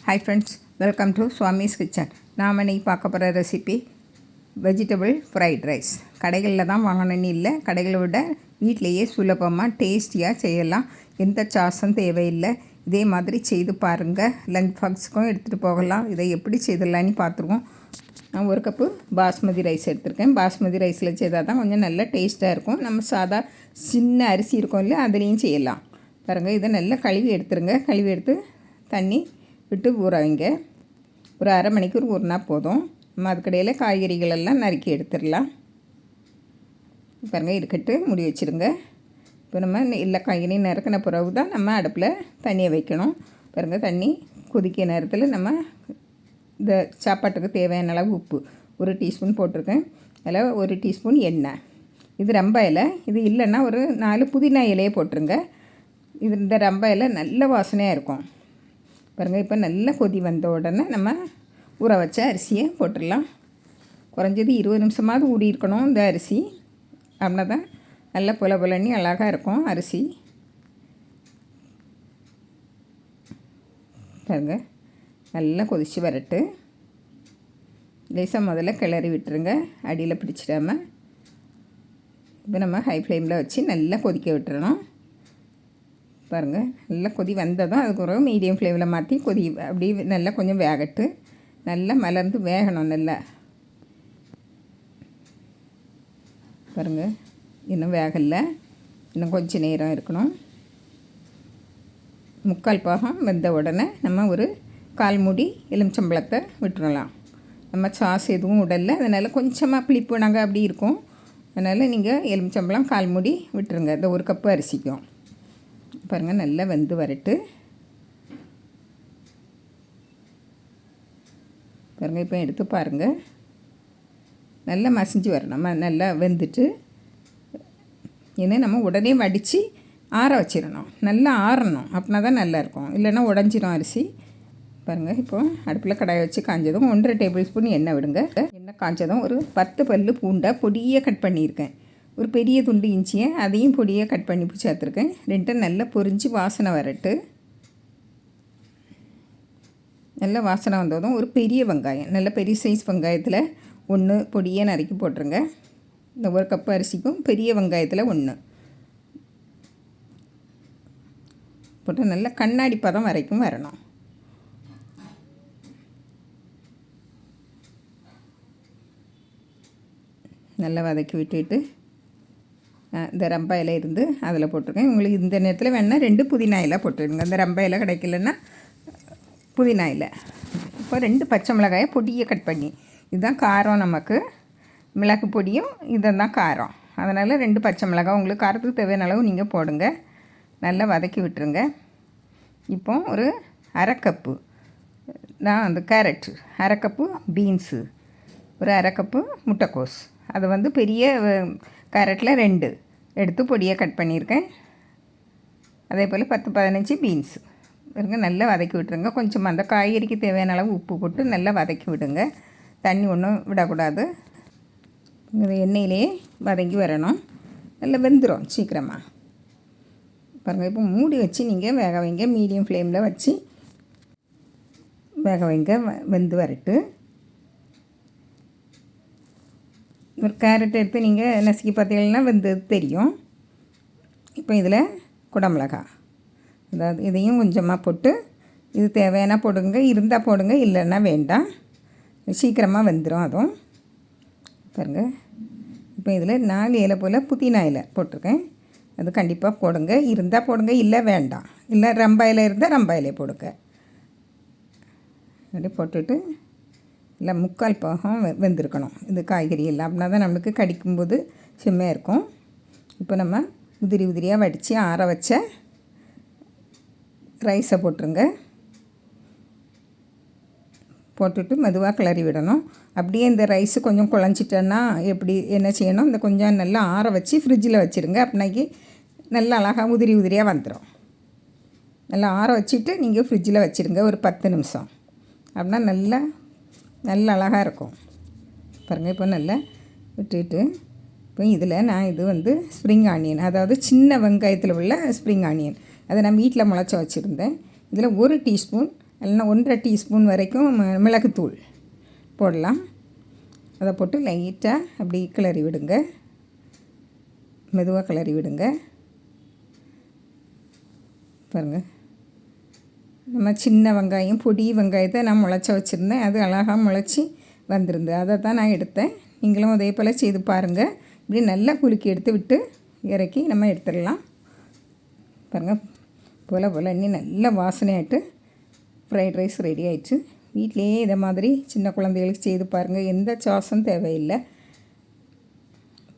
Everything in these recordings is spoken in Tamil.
Hi friends, welcome to Swami's kitchen. நாம் இன்றைக்கி பார்க்க போகிற ரெசிபி வெஜிடபிள் ஃப்ரைட் ரைஸ். கடைகளில் தான் வாங்கணும்னு இல்லை, கடைகளை விட வீட்டிலையே சுலபமாக டேஸ்டியாக செய்யலாம். எந்த சாஸும் தேவையில்லை. இதே மாதிரி செய்து பாருங்கள். லஞ்ச் பாக்ஸுக்கும் எடுத்துகிட்டு போகலாம். இதை எப்படி செய்திடலான்னு பார்த்துருவோம். நான் 1 கப்பு பாஸ்மதி ரைஸ் எடுத்திருக்கேன். பாஸ்மதி ரைஸில் செய்தால் தான் கொஞ்சம் நல்லா டேஸ்ட்டாக இருக்கும். நம்ம சாதா சின்ன அரிசி இருக்கும் இல்லையா, அதுலேயும் செய்யலாம். பாருங்கள், இதை நல்லா கழுவி எடுத்துருங்க. கழுவி எடுத்து தண்ணி விட்டு ஊற வைங்க. ஒரு அரை மணிக்கூர் ஊறினா போதும். நம்ம அதுக்கடையில் காய்கறிகள் எல்லாம் நறுக்கி எடுத்துடலாம். பாருங்கள், இருக்கட்டு மூடி வச்சுருங்க. இப்போ நம்ம எல்லா காய்கறியும் நறுக்கின பிறகு தான் நம்ம அடுப்பில் தண்ணியை வைக்கணும். பாருங்கள், தண்ணி கொதிக்க நேரத்தில் நம்ம இந்த சாப்பாட்டுக்கு தேவையான அளவு உப்பு 1 டீஸ்பூன் போட்டிருக்கேன். அதில் 1 டீஸ்பூன் எண்ணெய். இது ரம்ப இலை. இது இல்லைன்னா ஒரு 4 புதினா இலையை போட்டுருங்க. இது இந்த ரம்ப இலை நல்ல வாசனையாக இருக்கும். பாருங்கள், இப்போ நல்லா கொதி வந்த உடனே நம்ம ஊற வச்ச அரிசியை போட்டுடலாம். குறைஞ்சது 20 நிமிஷமாவது ஊறி இருக்கணும் இந்த அரிசி. அப்படின்னா தான் நல்லா புலன்னு அழகாக இருக்கும் அரிசி. பாருங்கள், நல்லா கொதித்து வரட்டு. லேசாக முதல்ல கிளறி விட்டுருங்க, அடியில் பிடிச்சிடாமல். இப்போ நம்ம ஹை ஃப்ளேமில் வச்சு நல்லா கொதிக்க விட்டுறணும். பாருங்கள், நல்லா கொதி வந்ததும் அதுக்கு ஒரு மீடியம் ஃப்ளேமில் மாற்றி கொதி அப்படி நல்லா கொஞ்சம் வேகட்டு. நல்லா மலர்ந்து வேகணும் நல்லா. பாருங்கள், இன்னும் வேகலை, இன்னும் கொஞ்சம் நேரம் இருக்கணும். 3/4 பாகம் வெந்த உடனே நம்ம ஒரு 1/4 மூடி எலுமிச்சம்பழத்தை விட்டுறலாம். நம்ம சாஸ் எதுவும் உடலை, அதனால் கொஞ்சமாக புளிப்பு நாங்கள் அப்படி இருக்கும். அதனால் நீங்கள் எலுமிச்சம்பழம் 1/4 மூடி விட்டுருங்க. இந்த 1 கப்பு அரிசிக்கும். பாருங்கள், நல்லா வெந்து வரட்டு. பாருங்கள், இப்போ எடுத்து பாருங்கள், நல்லா மசிஞ்சு வரணும். நல்லா வெந்துட்டு ஏன்னா நம்ம உடனே வடித்து ஆற வச்சிடணும். நல்லா ஆறணும், அப்படின்னா தான் நல்லாயிருக்கும். இல்லைன்னா உடஞ்சிடும் அரிசி. பாருங்கள், இப்போ அடுப்பில் கடாயை வச்சு காஞ்சதும் 1.5 டேபிள் ஸ்பூன் எண்ணெய் விடுங்க. எண்ணெய் காஞ்சதும் ஒரு 10 பல் பூண்டை பொடியாக கட் பண்ணியிருக்கேன். ஒரு பெரிய துண்டு இஞ்சியை அதையும் பொடியாக கட் பண்ணி சேர்த்துருக்கேன். 2 நல்லா பொரிஞ்சு வாசனை வரட்டு. நல்லா வாசனை வந்ததும் ஒரு பெரிய வெங்காயம், நல்ல பெரிய சைஸ் வெங்காயத்தில் 1 பொடியாக நறுக்கி போட்டுருங்க. இந்த 1 கப்பு அரிசிக்கும் பெரிய வெங்காயத்தில் 1 போட்டு நல்லா கண்ணாடி பதம் வரைக்கும் வரணும். நல்லா வதக்கி விட்டுட்டு இந்த ரம்ப இலை இருந்து அதில் போட்டிருக்கேன். உங்களுக்கு இந்த நேரத்தில் வேணால் 2 புதினா இலை போட்டுருங்க. இந்த ரம்ப இலை கிடைக்கலன்னா புதினா இலை. இப்போ 2 பச்சை மிளகாயை பொடியை கட் பண்ணி, இதுதான் காரம். நமக்கு மிளகு பொடியும் இதுதான் காரம். அதனால் 2 பச்சை மிளகாய் உங்களுக்கு காரத்துக்கு தேவையான அளவு நீங்கள் போடுங்க. நல்லா வதக்கி விட்டுருங்க. இப்போ ஒரு 1/2 கப்பு நான் அந்த கேரட், 1/2 கப்பு பீன்ஸு, ஒரு 1/2 கப்பு முட்டைக்கோஸ். அது பெரிய கேரட்டில் 2 எடுத்து பொடியாக கட் பண்ணியிருக்கேன். அதே போல் 10-15 பீன்ஸ் இருங்க. நல்லா வதக்கி விட்டுருங்க. கொஞ்சம் அந்த காய்கறிக்கு தேவையான அளவு உப்பு போட்டு நல்லா வதக்கி விடுங்க. தண்ணி ஒன்றும் விடக்கூடாது. இந்த எண்ணெயிலே வதங்கி வரணும். நல்லா வெந்துடும் சீக்கிரமாக. பாருங்கள், இப்போ மூடி வச்சு நீங்கள் வேக வைங்க. மீடியம் ஃப்ளேமில் வச்சு வேக வைங்க. வெந்து வரட்டு. ஒரு கேரட் எடுத்து நீங்கள் நசுக்கி பார்த்தீங்கன்னா வெந்தது தெரியும். இப்போ இதில் குடமிளகா, அதாவது இதையும் கொஞ்சமாக போட்டு, இது தேவையான போடுங்க, இருந்தால் போடுங்க, இல்லைன்னா வேண்டாம். சீக்கிரமாக வெந்துடும் அதுவும். பாருங்கள், இப்போ இதில் 4 இலை போல் புதினா இலை போட்டிருக்கேன். அது கண்டிப்பாக போடுங்க, இருந்தால் போடுங்க, இல்லை வேண்டாம். இல்லை ரம்ப இலை இருந்தால் ரம்ப இலையை போடுங்க. அப்படி போட்டுட்டு இல்லை 3/4 பாகம் வெந்திருக்கணும் இது காய்கறி எல்லாம். அப்படின்னா தான் நம்மளுக்கு கடிக்கும்போது செம்மையாக இருக்கும். இப்போ நம்ம உதிரியாக வடித்து ஆற வச்ச ரைஸை போட்டுருங்க. போட்டுட்டு மெதுவாக கிளறி விடணும். அப்படியே இந்த ரைஸு கொஞ்சம் குழஞ்சிட்டோன்னா எப்படி என்ன செய்யணும், இந்த கொஞ்சம் நல்லா ஆற வச்சு ஃப்ரிட்ஜில் வச்சுருங்க. அப்படின்னாக்கி நல்லா அழகாக உதிரியாக வந்துடும். நல்லா ஆற வச்சுட்டு நீங்கள் ஃப்ரிட்ஜில் வச்சுருங்க ஒரு 10 நிமிஷம். அப்படின்னா நல்லா அழகாக இருக்கும். பாருங்கள், இப்போ நல்லா விட்டுட்டு இப்போ இதில் நான் இது ஸ்ப்ரிங் ஆனியன், அதாவது சின்ன வெங்காயத்தில் உள்ள ஸ்ப்ரிங் ஆனியன், அதை நான் வீட்டில் முளைச்சி வச்சுருந்தேன். இதில் 1 டீஸ்பூன் இல்லைன்னா 1.5 டீஸ்பூன் வரைக்கும் மிளகுத்தூள் போடலாம். அதை போட்டு லைட்டாக அப்படி கிளறி விடுங்க, மெதுவாக கிளறி விடுங்க. பாருங்கள், நம்ம சின்ன வெங்காயம், பொடி வெங்காயத்தை நான் முளைச்சி வச்சுருந்தேன். அது அழகாக முளைச்சி வந்திருந்து, அதை தான் நான் எடுத்தேன். நீங்களும் அதே போல் செய்து பாருங்கள். இப்படி நல்லா குலுக்கி எடுத்து விட்டு இறக்கி நம்ம எடுத்துடலாம். பாருங்கள், போல் இன்னும் நல்ல வாசனையாயிட்டு ஃப்ரைட் ரைஸ் ரெடி ஆயிடுச்சு. வீட்டிலையே இதை மாதிரி சின்ன குழந்தைகளுக்கு செய்து பாருங்கள். எந்த சாஸும் தேவையில்லை.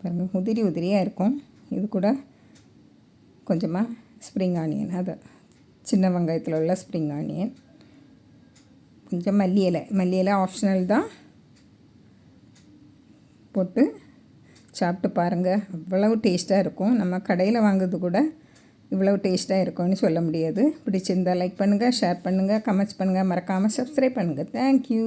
பாருங்கள், உதிரியாக இருக்கும். இது கூட கொஞ்சமாக ஸ்ப்ரிங் ஆனியன், அது சின்ன வெங்காயத்தில் உள்ள ஸ்ப்ரிங் ஆனியன், கொஞ்சம் மல்லி இலை ஆப்ஷனல் தான், போட்டு சாப்பிட்டு பாருங்கள். அவ்வளவு டேஸ்ட்டாக இருக்கும். நம்ம கடையில் வாங்குறது கூட இவ்வளவு டேஸ்ட்டாக இருக்கும்னு சொல்ல முடியாது. பிடிச்சிருந்தால் லைக் பண்ணுங்கள், ஷேர் பண்ணுங்கள், கமெண்ட்ஸ் பண்ணுங்கள், மறக்காமல் சப்ஸ்கிரைப் பண்ணுங்கள். தேங்க்யூ.